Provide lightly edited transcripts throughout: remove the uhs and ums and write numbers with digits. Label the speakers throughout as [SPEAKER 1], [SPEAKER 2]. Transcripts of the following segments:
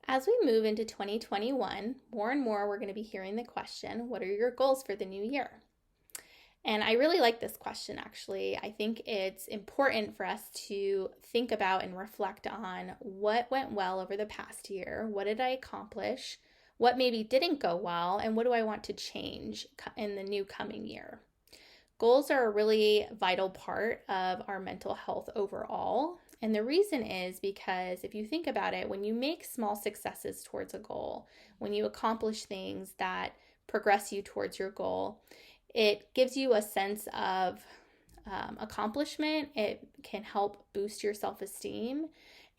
[SPEAKER 1] As we move into 2021, more and more we're going to be hearing the question, what are your goals for the new year? And I really like this question, actually. I think it's important for us to think about and reflect on what went well over the past year. What did I accomplish? What maybe didn't go well? And what do I want to change in the new coming year? Goals are a really vital part of our mental health overall. And the reason is because if you think about it, when you make small successes towards a goal, when you accomplish things that progress you towards your goal, it gives you a sense of accomplishment. It can help boost your self-esteem.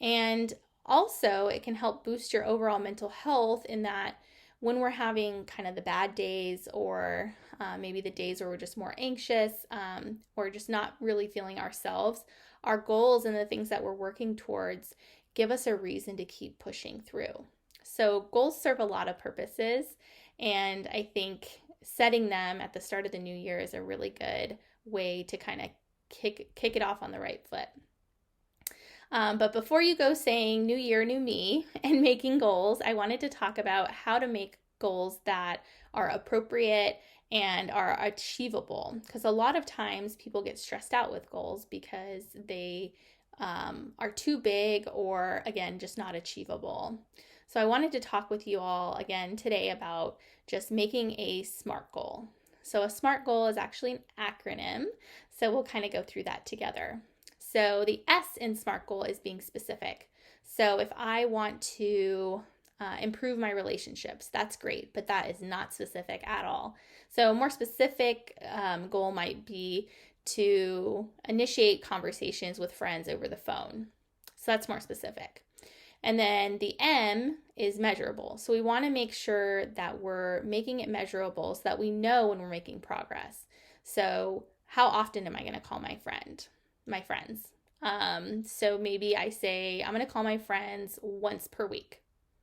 [SPEAKER 1] And also, it can help boost your overall mental health in that when we're having kind of the bad days or maybe the days where we're just more anxious or just not really feeling ourselves, our goals and the things that we're working towards give us a reason to keep pushing through. So goals serve a lot of purposes, and I think setting them at the start of the new year is a really good way to kind of kick it off on the right foot. But before you go saying new year, new me and making goals, I wanted to talk about how to make goals that are appropriate and are achievable. Because a lot of times people get stressed out with goals because they are too big or, again, just not achievable. So I wanted to talk with you all again today about just making a SMART goal. So a SMART goal is actually an acronym. So we'll kind of go through that together. So the S in SMART goal is being specific. So if I want to improve my relationships, that's great, but that is not specific at all. So a more specific goal might be to initiate conversations with friends over the phone. So that's more specific. And then the M is measurable. So we want to make sure that we're making it measurable so that we know when we're making progress. So how often am I going to call my friends? So maybe I say I'm going to call my friends once per week.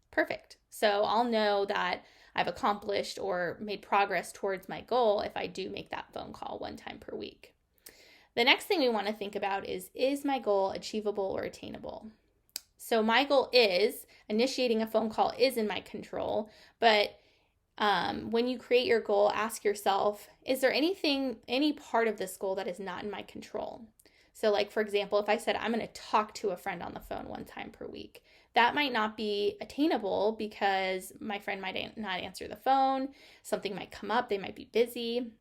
[SPEAKER 1] Perfect. So I'll know that I've accomplished or made progress towards my goal if I do make that phone call one time per week. The next thing we want to think about is my goal achievable or attainable? So my goal is initiating a phone call is in my control, but when you create your goal, ask yourself, is there any part of this goal that is not in my control? So like, for example, if I said I'm going to talk to a friend on the phone one time per week, that might not be attainable because my friend might not answer the phone. Something might come up. They might be busy.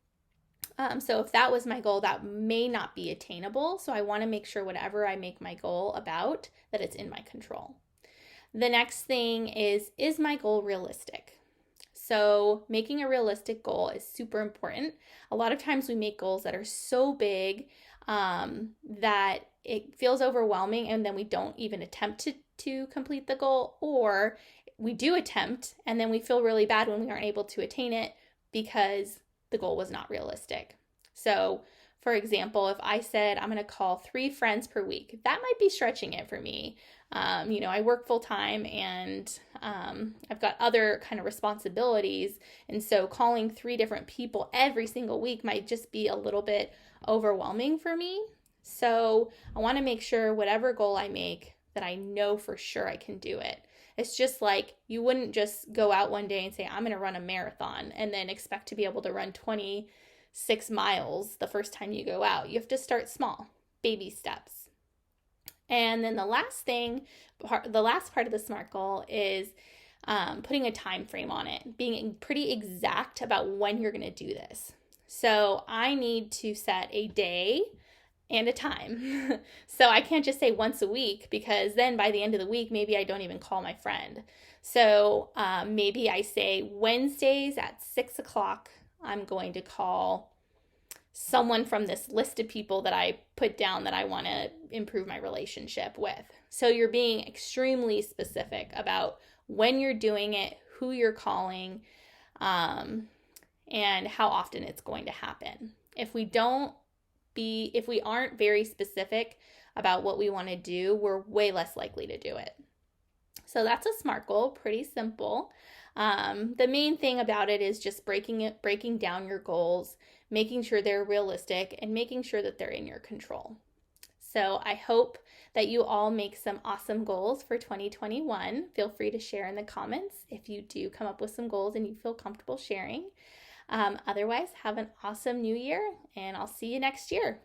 [SPEAKER 1] So if that was my goal, that may not be attainable. So I want to make sure whatever I make my goal about, that it's in my control. The next thing is my goal realistic? So making a realistic goal is super important. A lot of times we make goals that are so big that it feels overwhelming, and then we don't even attempt to complete the goal, or we do attempt and then we feel really bad when we aren't able to attain it because the goal was not realistic. So for example, if I said I'm going to call 3 friends per week, that might be stretching it for me. I work full time and I've got other kind of responsibilities. And so calling 3 different people every single week might just be a little bit overwhelming for me. So I want to make sure whatever goal I make that I know for sure I can do it. It's just like you wouldn't just go out one day and say, I'm going to run a marathon and then expect to be able to run 26 miles the first time you go out. You have to start small, baby steps. And then the last part of the SMART goal is putting a time frame on it, being pretty exact about when you're going to do this. So I need to set a day and a time. So I can't just say once a week because then by the end of the week, maybe I don't even call my friend. So maybe I say Wednesdays at 6 o'clock, I'm going to call someone from this list of people that I put down that I want to improve my relationship with. So you're being extremely specific about when you're doing it, who you're calling, and how often it's going to happen. If we aren't very specific about what we want to do, we're way less likely to do it. So that's a SMART goal, pretty simple. The main thing about it is just breaking down your goals, making sure they're realistic, and making sure that they're in your control. So I hope that you all make some awesome goals for 2021. Feel free to share in the comments if you do come up with some goals and you feel comfortable sharing. Otherwise, have an awesome new year, and I'll see you next year.